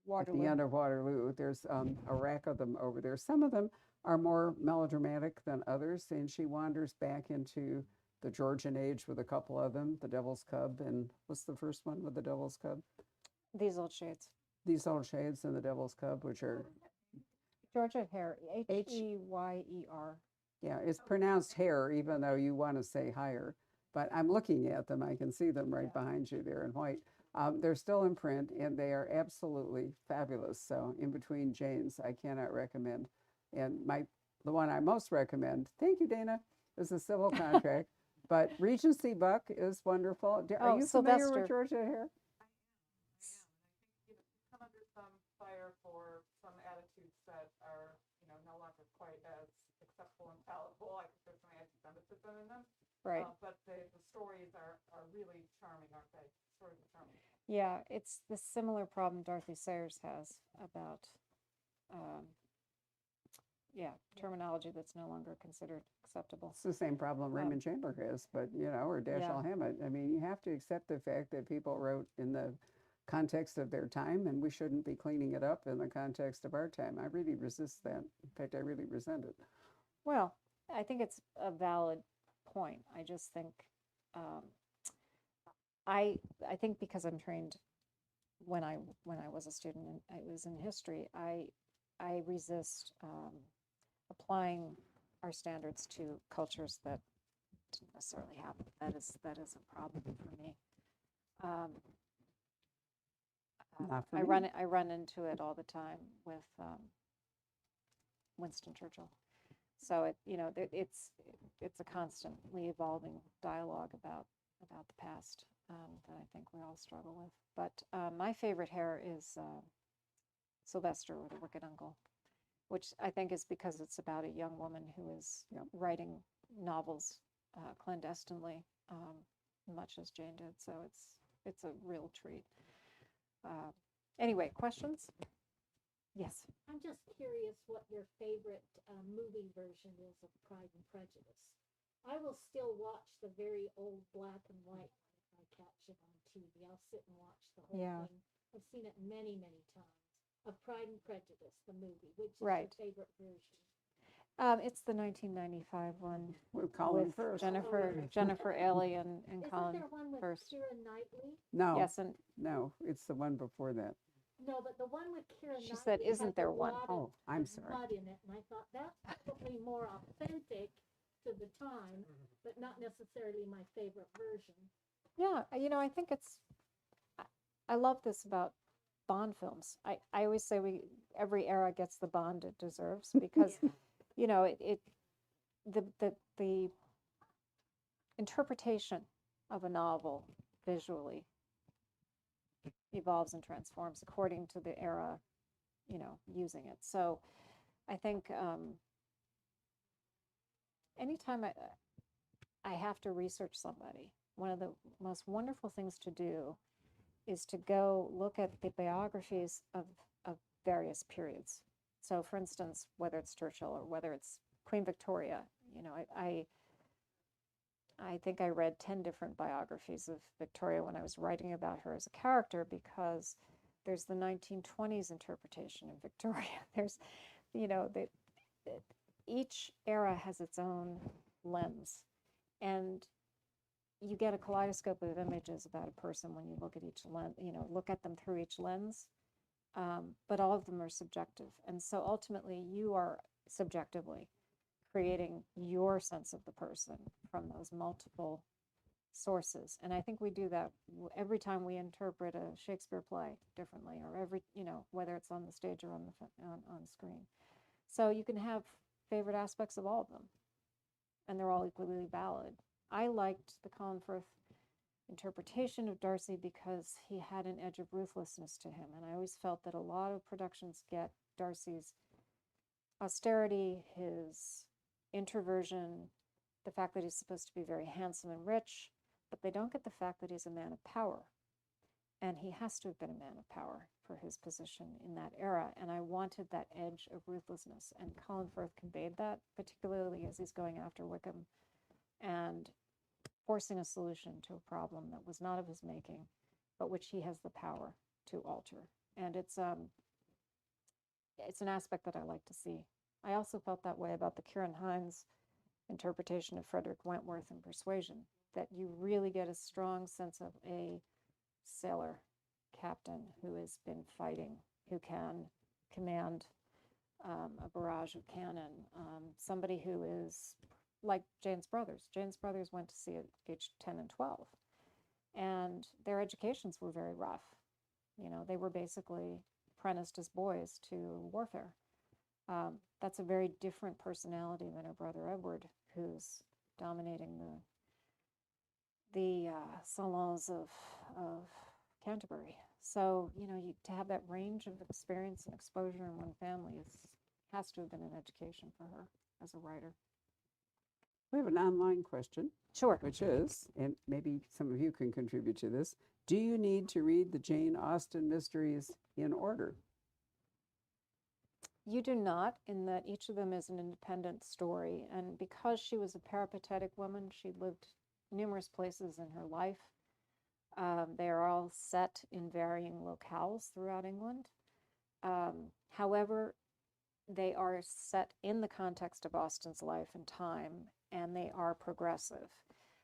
Waterloo. end of Waterloo, there's a rack of them over there. Some of them are more melodramatic than others, and she wanders back into the Georgian age with a couple of them, The Devil's Cub, and what's the first one with The Devil's Cub? These Old Shades. These Old Shades and The Devil's Cub, which are, Georgia Hare. Heyer. yeah, it's pronounced hair, even though you want to say higher. But I'm looking at them. I can see them right behind you there in white. They're still in print, and they are absolutely fabulous. So In Between Janes, I cannot recommend. And the one I most recommend, thank you, Dana, is The Civil Contract. But Regency Buck is wonderful. Are you familiar Sylvester. with Georgia Hare? Come under some fire for some attitudes that are, no longer quite as acceptable and palatable. I think there's some anti-Semitism in them. Right. But the stories are really charming, aren't they? Stories are charming. Yeah, it's the similar problem Dorothy Sayers has about, terminology that's no longer considered acceptable. It's the same problem Raymond Chandler has, but, or Dashiell Hammett. I mean, you have to accept the fact that people wrote in the context of their time, and we shouldn't be cleaning it up in the context of our time. I really resist that. In fact, I really resent it. Well, I think it's a valid point. I just think, I think because I'm trained when I was a student and I was in history, I resist applying our standards to cultures that didn't necessarily happen. That is a problem for me. Not for I me. run into it all the time with Winston Churchill. So it's a constantly evolving dialogue about the past that I think we all struggle with. But my favorite Hare is Sylvester or the Wicked Uncle, which I think is because it's about a young woman who is writing novels clandestinely, much as Jane did. So it's a real treat. Anyway, questions? Yes. I'm just curious what your favorite movie version is of Pride and Prejudice. I will still watch the very old black and white one if I catch it on TV. I'll sit and watch the whole thing. I've seen it many, many times. Of Pride and Prejudice, the movie. Which is your favorite version? It's the 1995 one With Colin with Firth. Jennifer Ailey and Colin Isn't there one with Firth. Keira Knightley? No, Yes, and no, it's the one before that. No, but the one with Keira She Knightley said, "Isn't has there a one?" lot of Oh, I'm sorry. mud in it, and I thought that's probably more authentic to the time, but not necessarily my favorite version. yeah, I think I love this about Bond films. I always say every era gets the Bond it deserves because the interpretation of a novel visually evolves and transforms according to the era, using it. So I think anytime I have to research somebody, one of the most wonderful things to do is to go look at the biographies of various periods. So for instance, whether it's Churchill or whether it's Queen Victoria, I think I read 10 different biographies of Victoria when I was writing about her as a character, because there's the 1920s interpretation of Victoria. There's, each era has its own lens, and you get a kaleidoscope of images about a person when you look at each lens, look at them through each lens, but all of them are subjective. And so ultimately you are subjectively creating your sense of the person from those multiple sources. And I think we do that every time we interpret a Shakespeare play differently, or whether it's on the stage or on screen. So you can have favorite aspects of all of them, and they're all equally valid. I liked the Colin Firth interpretation of Darcy because he had an edge of ruthlessness to him, and I always felt that a lot of productions get Darcy's austerity, his introversion, the fact that he's supposed to be very handsome and rich, but they don't get the fact that he's a man of power. And he has to have been a man of power for his position in that era. And I wanted that edge of ruthlessness. And Colin Firth conveyed that, particularly as he's going after Wickham and forcing a solution to a problem that was not of his making, but which he has the power to alter. And it's an aspect that I like to see. I also felt that way about the Kieran Hines interpretation of Frederick Wentworth in Persuasion, that you really get a strong sense of a sailor captain who has been fighting, who can command a barrage of cannon, somebody who is like Jane's brothers. Jane's brothers went to sea at age 10 and 12, and their educations were very rough. You know, they were basically apprenticed as boys to warfare. That's a very different personality than her brother Edward, who's dominating the salons of Canterbury. So, you know, to have that range of experience and exposure in one family has to have been an education for her as a writer. We have an online question, Sure. which is, and maybe some of you can contribute to this, do you need to read the Jane Austen mysteries in order? You do not, in that each of them is an independent story. And because she was a peripatetic woman, she lived numerous places in her life. They are all set in varying locales throughout England. However, they are set in the context of Austen's life and time, and they are progressive.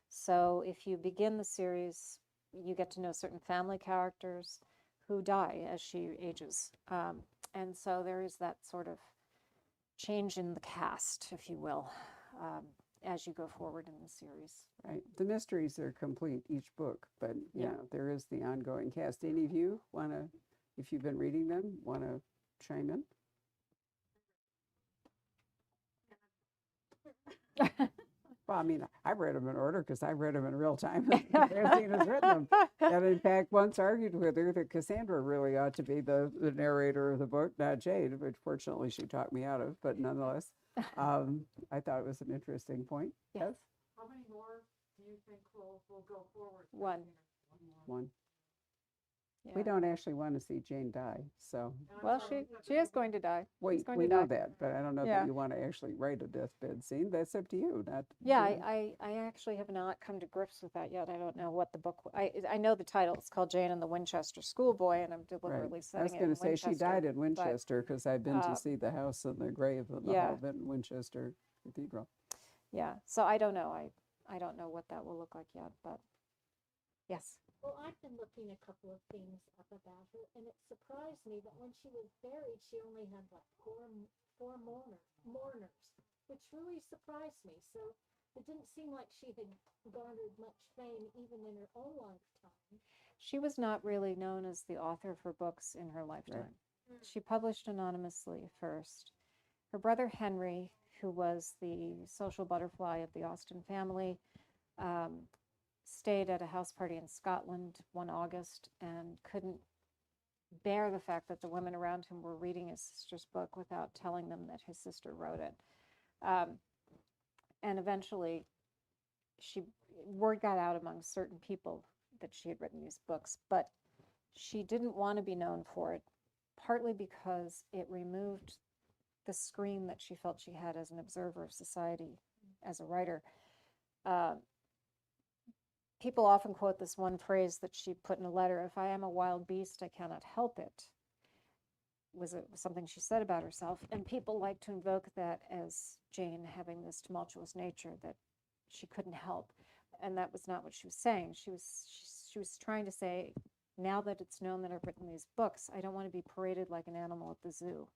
So if you begin the series, you get to know certain family characters who die as she ages. And so there is that sort of change in the cast, if you will, as you go forward in the series. Right. The mysteries are complete, each book, but yeah, there is the ongoing cast. Any of you want to, if you've been reading them, want to chime in? Well, I mean, I've read them in order because I've read them in real time. Christina's written them. And in fact, once argued with her that Cassandra really ought to be the narrator of the book, not Jane, which fortunately she talked me out of, but nonetheless, I thought it was an interesting point. Yes? How many more do you think will go forward? One. One. Yeah. We don't actually want to see Jane die, so Well, she is going to die. She's going we to know die. that, but I don't know Yeah. that you want to actually write a deathbed scene. That's up to you, not. Yeah, you know. I actually have not come to grips with that yet. I don't know what the book. I know the title. It's called Jane and the Winchester Schoolboy, and I'm Right. deliberately I was setting it going in to say she Winchester, died in but, Winchester because I've been to uh, see the house and the grave of the yeah. Hall in Winchester Cathedral. Yeah, so I don't know. I don't know what that will look like yet, but yes. Well, I've been looking a couple of things up about her, and it surprised me that when she was buried, she only had like four mourners, which really surprised me. So it didn't seem like she had garnered much fame even in her own lifetime. She was not really known as the author of her books in her lifetime. She published anonymously first. Her brother Henry, who was the social butterfly of the Austen family, stayed at a house party in Scotland one August and couldn't bear the fact that the women around him were reading his sister's book without telling them that his sister wrote it. And eventually, word got out among certain people that she had written these books, but she didn't want to be known for it, partly because it removed the screen that she felt she had as an observer of society, as a writer. People often quote this one phrase that she put in a letter, "If I am a wild beast, I cannot help it," was something she said about herself. And people like to invoke that as Jane having this tumultuous nature that she couldn't help. And that was not what she was saying. She was trying to say, now that it's known that I've written these books, I don't want to be paraded like an animal at the zoo.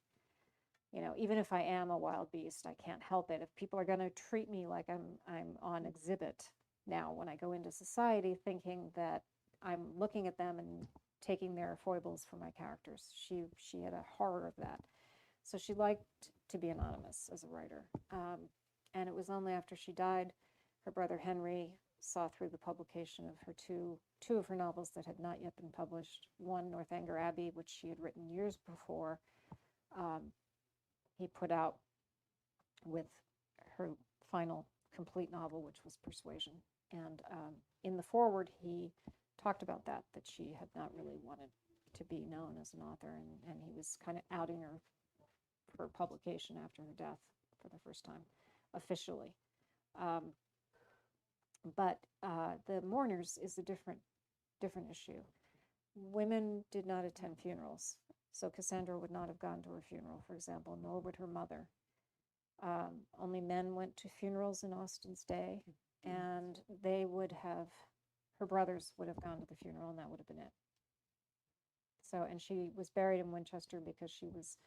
You know, even if I am a wild beast, I can't help it. If people are going to treat me like I'm on exhibit now when I go into society, thinking that I'm looking at them and taking their foibles for my characters. She had a horror of that. So she liked to be anonymous as a writer. And it was only after she died, her brother Henry saw through the publication of her two of her novels that had not yet been published. One, Northanger Abbey, which she had written years before, he put out with her final complete novel, which was Persuasion. And in the foreword, he talked about that she had not really wanted to be known as an author, and he was kind of outing her for publication after her death for the first time, officially. But the mourners is a different issue. Women did not attend funerals, so Cassandra would not have gone to her funeral, for example, nor would her mother. Only men went to funerals in Austen's day, and they would have, her brothers would have gone to the funeral, and that would have been it. So, and she was buried in Winchester because she was,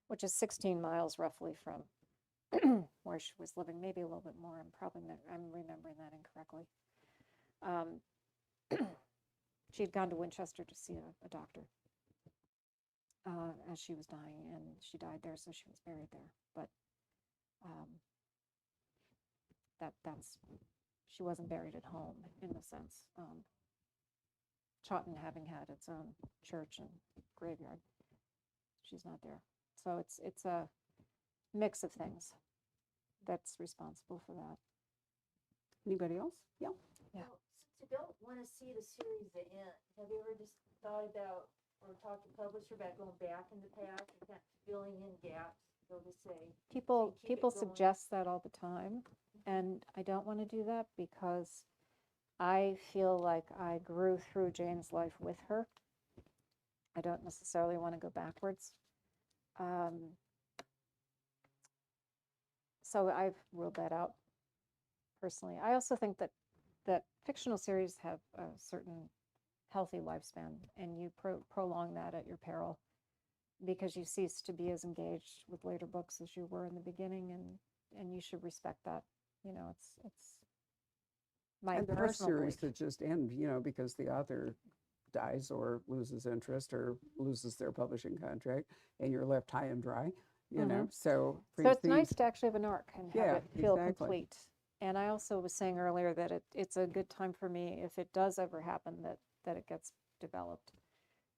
which is 16 miles roughly from where she was living, maybe a little bit more. I'm remembering that incorrectly. She had gone to Winchester to see a doctor as she was dying, and she died there, so she was buried there. But that's she wasn't buried at home in a sense. Chawton having had its own church and graveyard, she's not there. So it's a mix of things that's responsible for that. Anybody else? Yeah. Yeah. Well, since you don't want to see the series to end, have you ever just thought about or talked to publisher about going back in the past and kind of filling in gaps, so to say? People keep it going. suggest that all the time, and I don't want to do that because I feel like I grew through Jane's life with her. I don't necessarily want to go backwards. So I've ruled that out personally. I also think that fictional series have a certain healthy lifespan, and you prolong that at your peril, because you cease to be as engaged with later books as you were in the beginning, and you should respect that. You know, it's my And there are personal series belief. that just end, because the author dies or loses interest or loses their publishing contract, and you're left high and dry, So So for it's nice these- to actually have an arc and have Yeah, it feel exactly. complete. And I also was saying earlier that it's a good time for me, if it does ever happen, that it gets developed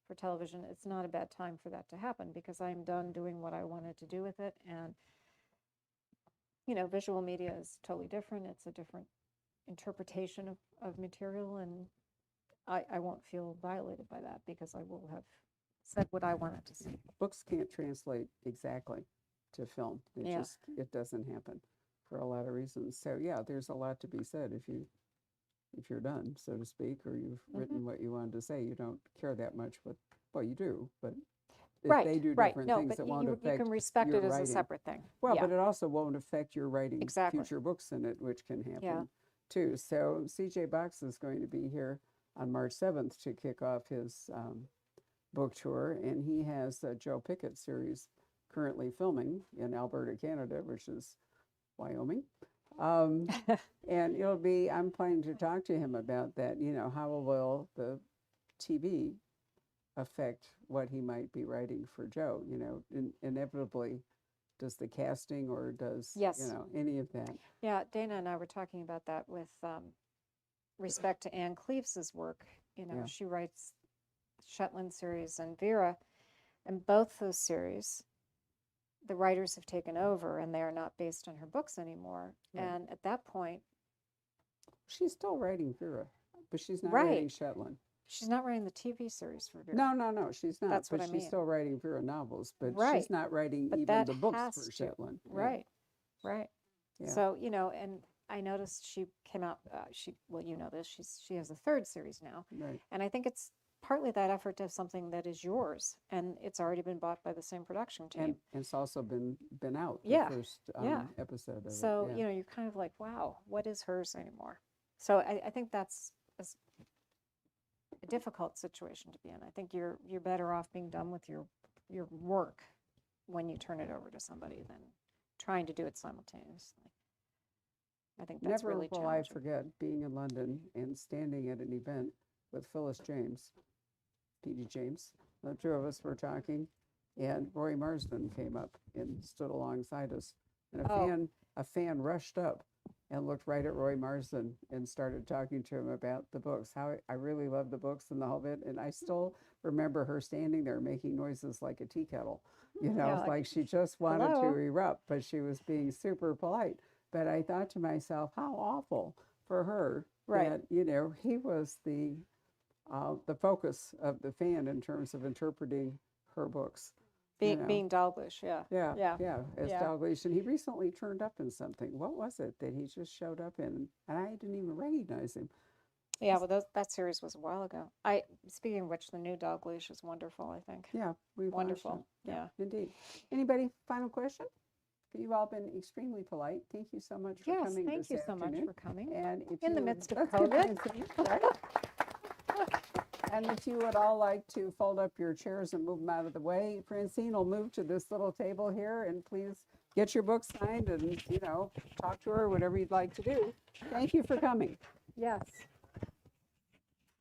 for television. It's not a bad time for that to happen, because I'm done doing what I wanted to do with it. And, visual media is totally different. It's a different interpretation of material, and I won't feel violated by that, because I will have said what I wanted to say. books can't translate exactly to film. Yeah. It doesn't happen for a lot of reasons. So yeah, there's a lot to be said if you're done, so to speak, or you've written what you wanted to say. You don't care that much well, you do, but if they do different No, things, but it won't you affect can respect your it as writing. a separate thing. Well, Yeah. but it also won't affect your writing Exactly. future books in it, which can happen too. So CJ Box is going to be here on March 7th to kick off his book tour, and he has a Joe Pickett series currently filming in Alberta, Canada, which is Wyoming. And I'm planning to talk to him about that, how will the TV affect what he might be writing for Joe, inevitably, does the casting or does, Yes. any of that. Yeah, Dana and I were talking about that with respect to Anne Cleeves' work. Yeah. She writes Shetland series and Vera, and both those series, the writers have taken over, and they are not based on her books anymore. Right. And at that point, She's still writing Vera, but she's not Right. writing Shetland. she's not writing the TV series for Vera. No, she's not. That's but what I she's mean. still writing Vera novels, but Right. she's not writing But even that the books has for to. Shetland. Yeah. Right. Yeah. So, and I noticed she came out, you know this, she has a third series now. Right. And I think it's partly that effort to have something that is yours, and it's already been bought by the same production team. And it's also been out, the Yeah, first yeah. episode of So, it. Yeah. you're kind of like, wow, what is hers anymore? So I think that's a difficult situation to be in. I think you're better off being done with your work when you turn it over to somebody than trying to do it simultaneously. I think that's Never really will challenging. I forget being in London and standing at an event with Phyllis James, P.D. James. The two of us were talking, and Roy Marsden came up and stood alongside us. And Oh. a fan rushed up and looked right at Roy Marsden and started talking to him about the books, how I really love the books and the whole bit. And I still remember her standing there making noises like a tea kettle, Yeah, like she just wanted hello? to erupt, but she was being super polite. But I thought to myself, how awful for her Right. that, he was the the focus of the fan in terms of interpreting her books. You know. Being Dalglish, yeah. Yeah, as yeah. Dalglish. And he recently turned up in something. What was it that he just showed up in? And I didn't even recognize him. Yeah, well, that series was a while ago. Speaking of which, the new Dalglish is wonderful, I think. Yeah, we've watched Wonderful, it. yeah. Indeed. Anybody, final question? You've all been extremely polite. Thank you so much for Yes, coming thank this you so much afternoon. for coming. And if In the you- midst of that's good, COVID. Francine, right? And if you would all like to fold up your chairs and move them out of the way, Francine will move to this little table here, and please get your book signed and, talk to her, whatever you'd like to do. Thank you for coming. Yes.